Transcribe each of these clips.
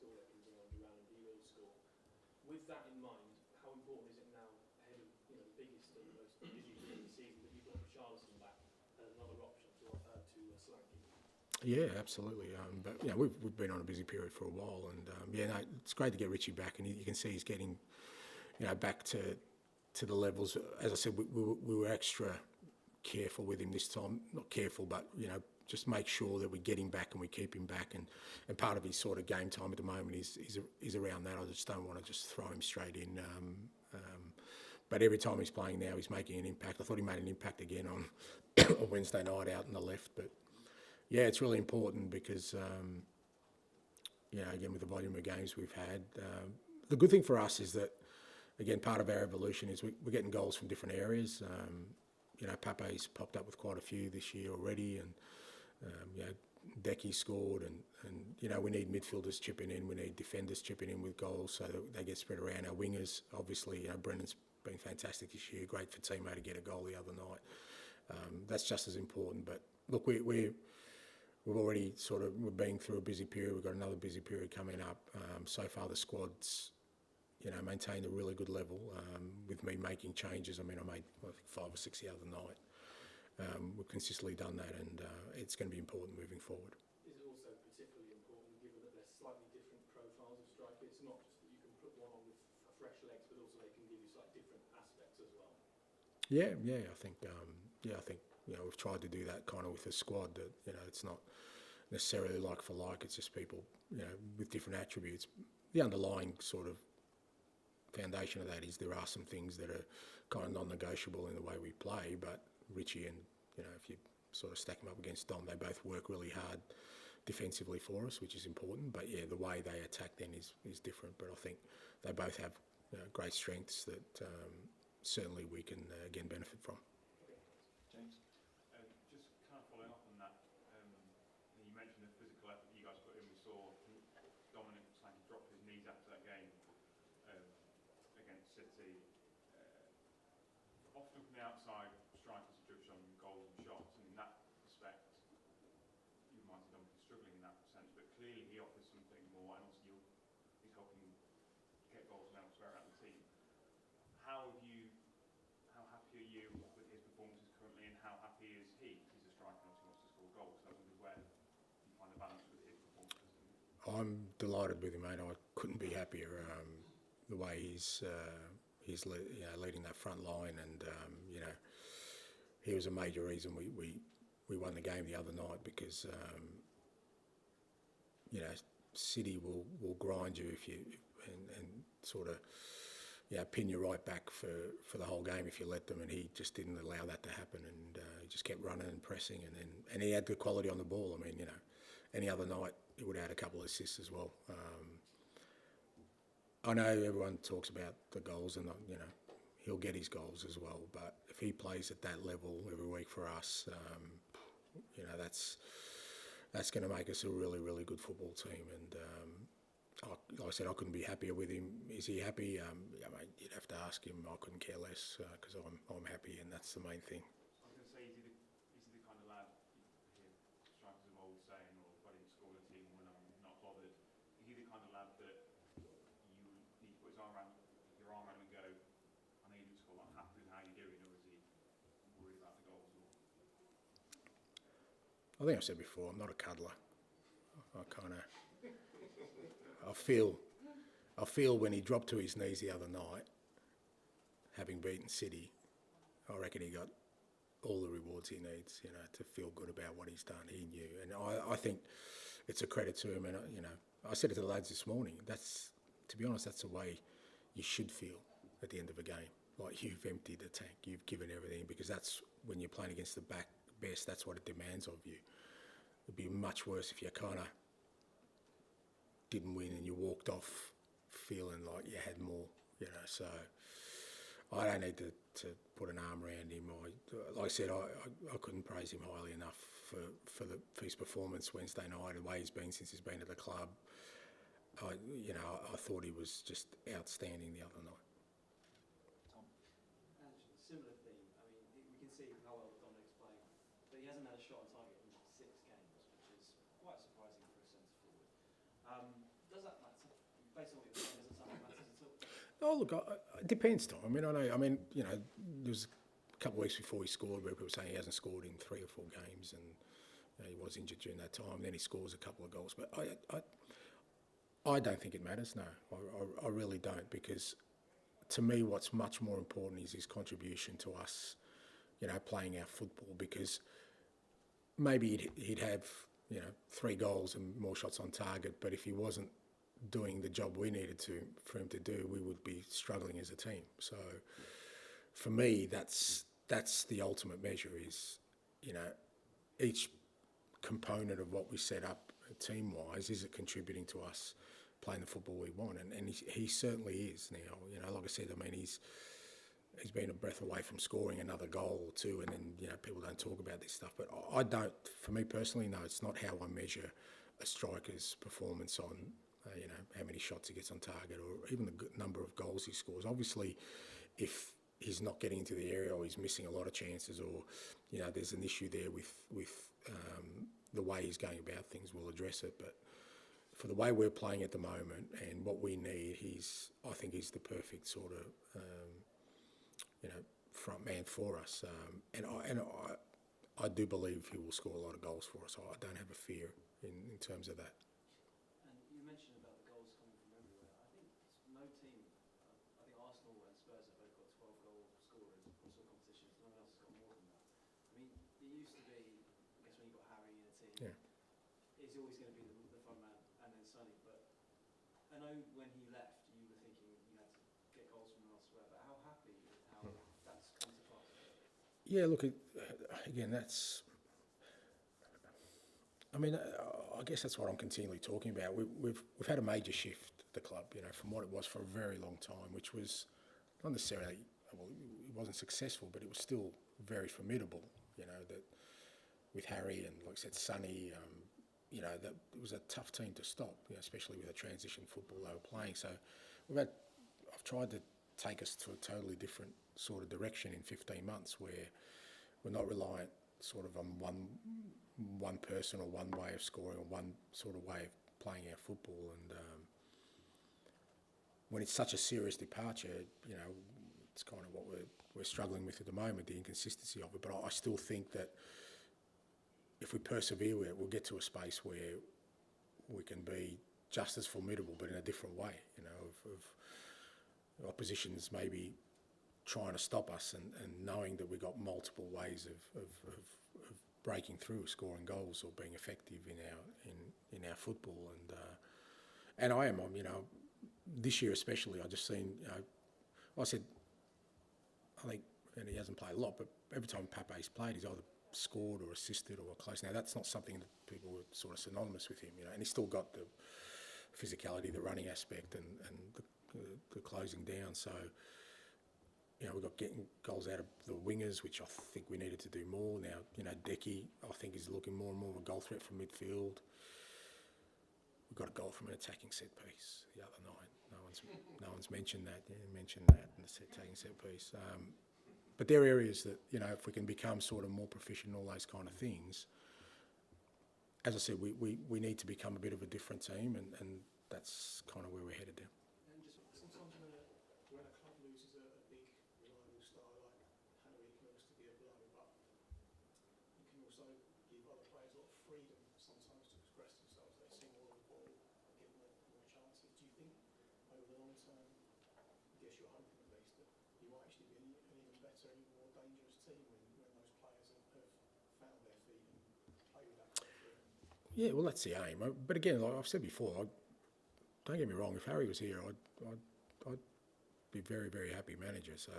score, they can bring Ange around and he will score. With that in mind, how important is it now, ahead of the biggest and most busy game of the season, that you've got Richarlison back as another option to Solanke? Yeah, absolutely. But we've been on a busy period for a while, and it's great to get Richie back, and you can see he's getting back to the levels. As I said, we were extra careful with him this time. Not careful, but just make sure that we get him back and we keep him back. And part of his sort of game time at the moment is around that. I just don't want to just throw him straight in. But every time he's playing now, he's making an impact. I thought he made an impact again on Wednesday night out on the left. But yeah, it's really important because again, with the volume of games we've had, the good thing for us is that, again, part of our evolution is we're getting goals from different areas. Pape's popped up with quite a few this year already, and Decky scored, and we need midfielders chipping in, we need defenders chipping in with goals so that they get spread around. Our wingers, obviously, Brendan's been fantastic this year, great for Timo to get a goal the other night. That's just as important. But look, we've already we're being through a busy period. We've got another busy period coming up. So far the squad's maintained a really good level with me making changes. I mean, I made 5 or 6 the other night. We've consistently done that, and it's going to be important moving forward. Is it also particularly important, given that they're slightly different profiles of strikers? It's not just that you can put one on with fresh legs, but also they can give you slightly different aspects as well. Yeah, I think we've tried to do that kind of with the squad. That it's not necessarily like for like. It's just people with different attributes. The underlying sort of foundation of that is there are some things that are kind of non-negotiable in the way we play, but Richie and if you sort of stack them up against Dom, they both work really hard defensively for us, which is important. But yeah, the way they attack then is different. But I think they both have great strengths that certainly we can again benefit from. James, just kind of following up on that, you mentioned the physical effort that you guys put in. We saw Dominic Solanke drop his knees after that game against City. Often from the outside, strikers are judged on goals and shots, and in that respect, you might have done struggling in that sense, but clearly he offers something more, and also he's helping get goals from elsewhere around the team. How happy are you with his performances currently, and how happy is he? He's a striker and wants to score goals, so I wonder where you find the balance with his performances. I'm delighted with him, mate. I couldn't be happier. The way he's leading that front line, and he was a major reason we won the game the other night, because City will grind you if you and sort of pin you right back for the whole game if you let them, and he just didn't allow that to happen, and he just kept running and pressing, and he had the quality on the ball. I mean, any other night he would have had a couple of assists as well. I know everyone talks about the goals, and he'll get his goals as well. But if he plays at that level every week for us, that's going to make us a really, really good football team. And like I said, I couldn't be happier with him. Is he happy? Mate, you'd have to ask him. I couldn't care less because I'm happy, and that's the main thing. I was going to say, is he the kind of lad you hear strikers of old saying, "Or if I didn't score the team when I'm not bothered"? Is he the kind of lad that you need to put your arm around and go, "I know you didn't score, but I'm happy with how you're doing," or is he worried about the goals? I think I've said before, I'm not a cuddler. I feel when he dropped to his knees the other night, having beaten City, I reckon he got all the rewards he needs, to feel good about what he's done. He knew, and I think it's a credit to him. And I said it to the lads this morning. To be honest, that's the way you should feel at the end of a game. Like, you've emptied the tank, you've given everything, because that's when you're playing against the best. That's what it demands of you. It'd be much worse if you kind of didn't win and you walked off feeling like you had more, So I don't need to put an arm around him. Like I said, I couldn't praise him highly enough for his performance Wednesday night, the way he's been since he's been at the club. I thought he was just outstanding the other night. Tom? Ange, similar theme. I mean, we can see how well Dominic's playing, but he hasn't had a shot on target in 6 games, which is quite surprising for a centre forward. Does that based on what you're saying, doesn't sound like it matters at all. Oh, look, it depends, Tom. I mean, there was a couple of weeks before he scored where people were saying he hasn't scored in 3 or 4 games, and he was injured during that time. Then he scores a couple of goals, but I don't think it matters. No, I really don't, because to me, what's much more important is his contribution to us, playing our football. Because maybe he'd have 3 goals and more shots on target, but if he wasn't doing the job we needed for him to do, we would be struggling as a team. So for me, that's the ultimate measure, is each component of what we set up team wise, is it contributing to us playing the football we want? And he certainly is now. Like I said, I mean, he's been a breath away from scoring another goal or two, and then people don't talk about this stuff, but I don't. For me personally, no, it's not how I measure a striker's performance on how many shots he gets on target, or even the number of goals he scores. Obviously, if he's not getting into the area, or he's missing a lot of chances, or there's an issue there with the way he's going about things, we'll address it. But for the way we're playing at the moment and what we need, I think he's the perfect sort of front man for us. And I do believe he will score a lot of goals for us. I don't have a fear in terms of that. And you mentioned about the goals coming from everywhere. I think no team, I think Arsenal and Spurs have both got 12 goal scorers across all competitions. No one else has got more than that. I mean, it used to be, I guess when you got Harry in a team, Yeah. it's always going to be the front man and then Sonny. But I know when he left, you were thinking you had to get goals from elsewhere. But how happy with how that's come to pass? Yeah, look, again, that's... I mean, I guess that's what I'm continually talking about. We've had a major shift at the club, from what it was for a very long time, which was not necessarily, well, it wasn't successful, but it was still very formidable, that with Harry and, like I said, Sonny, that it was a tough team to stop, especially with the transition football they were playing. So I've tried to take us to a totally different sort of direction in 15 months, where we're not reliant sort of on one person or one way of scoring or one sort of way of playing our football. And when it's such a serious departure, it's kind of what we're struggling with at the moment, the inconsistency of it. But I still think that if we persevere with it, we'll get to a space where we can be just as formidable, but in a different way, of oppositions maybe trying to stop us, and knowing that we've got multiple ways of breaking through, scoring goals, or being effective in our football. And I am, this year especially, I just seen, I think, and he hasn't played a lot, but every time Pape's played, he's either scored or assisted or close. Now, that's not something that people were sort of synonymous with him, and he's still got the physicality, the running aspect, and the closing down. So, we've got getting goals out of the wingers, which I think we needed to do more. Now, Decky, I think, is looking more and more of a goal threat from midfield. We got a goal from an attacking set piece the other night. No one's mentioned that. Yeah, mentioned that in the attacking set piece. But there are areas that, if we can become sort of more proficient in all those kind of things, as I said, we need to become a bit of a different team, and that's kind of where we're headed now. And just sometimes when a club loses a big, reliable star like Harry, it can obviously be a blow, but you can also give other players a lot of freedom sometimes to express themselves. They see more of the ball, give them more chances. Do you think over the long term, I guess you're hoping at least, that you might actually be an even better, even more dangerous team when those players have found their feet and play with that confidence? Yeah, well, that's the aim. But again, like I've said before, don't get me wrong, if Harry was here, I'd be very, very happy manager. So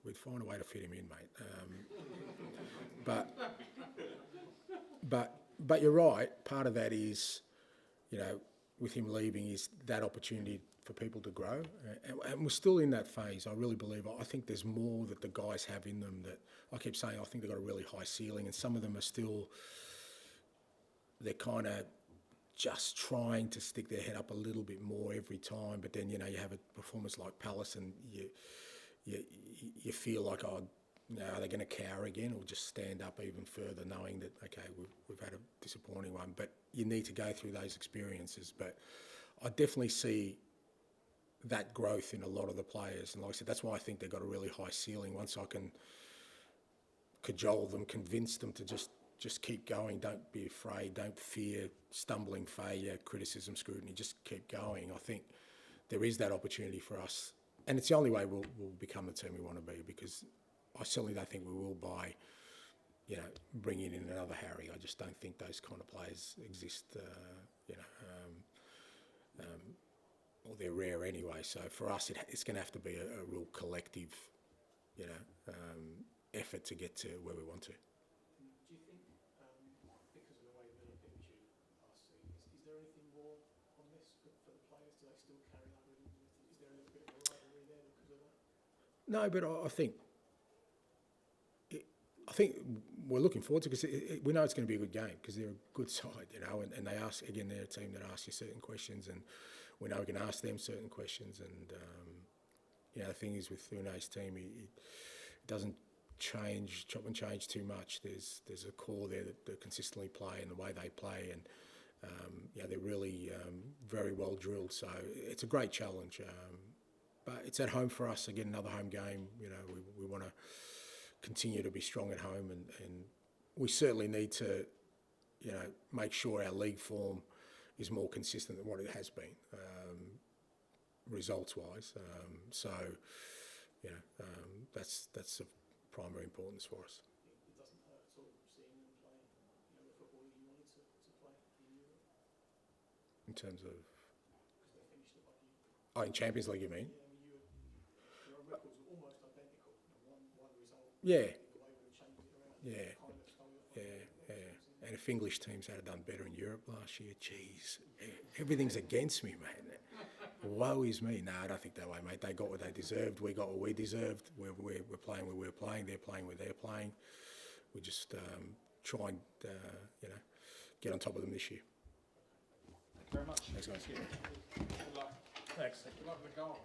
we'd find a way to fit him in, mate. But you're right. Part of that is, with him leaving, is that opportunity for people to grow. And we're still in that phase. I really believe. I think there's more that the guys have in them that I keep saying. I think they've got a really high ceiling, and some of them are still. They're kind of just trying to stick their head up a little bit more every time. But then, you have a performance like Palace, and you feel like, are they going to cower again, or just stand up even further, knowing that, okay, we've had a disappointing one. But you need to go through those experiences. But I definitely see that growth in a lot of the players. And like I said, that's why I think they've got a really high ceiling. Once I can cajole them, convince them to just keep going, don't be afraid, don't fear stumbling, failure, criticism, scrutiny, just keep going. I think there is that opportunity for us. And it's the only way we'll become the team we want to be, because I certainly don't think we will by, bringing in another Harry. I just don't think those kind of players exist, or they're rare anyway. So for us, it's going to have to be a real collective, effort to get to where we want to. Do you think, because of the way Villa picked you last season, is there anything more on this for the players? Do they still carry that with them? Is there a little bit of a rivalry there because of that? No, but I think we're looking forward to it, because we know it's going to be a good game, because they're a good side, and they ask, again, they're a team that asks you certain questions, and we know we can ask them certain questions. And the thing is with Una's team, he doesn't chop and change too much. There's a core there that consistently play, and the way they play, and they're really very well drilled. So it's a great challenge, but it's at home for us. Again, another home game. We want to continue to be strong at home, and we certainly need to make sure our league form is more consistent than what it has been, results-wise. That's of primary importance for us. It doesn't hurt at all seeing them play, the football you wanted to play in Europe. In terms of, Because they finished above you. in Champions League, you mean? Yeah, I mean, your records were almost identical. One result. Yeah. The way we changed it around. Yeah. Kind of stole it. Yeah. And if English teams had done better in Europe last year, geez, everything's against me, mate. Woe is me. No, I don't think that way, mate. They got what they deserved. We got what we deserved. We're playing where we're playing. They're playing where they're playing. We just try and get on top of them this year. Thank you very much. Thanks, guys. Good luck. Thanks. Good luck with the goal.